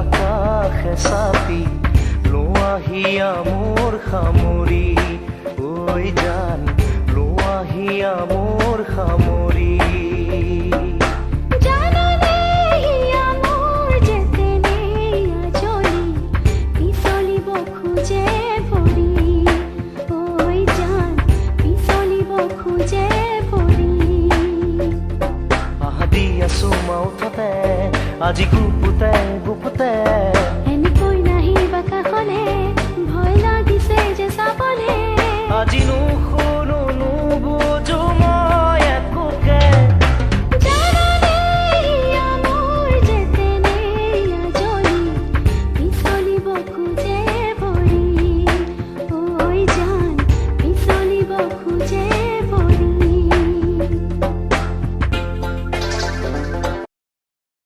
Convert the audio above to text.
আকাশে চাপি লোৱাহিয়া মোৰ সামৰি ঐ জান লোৱাহিয়া মোৰ সামৰি আজি গুপুতে গুপুতে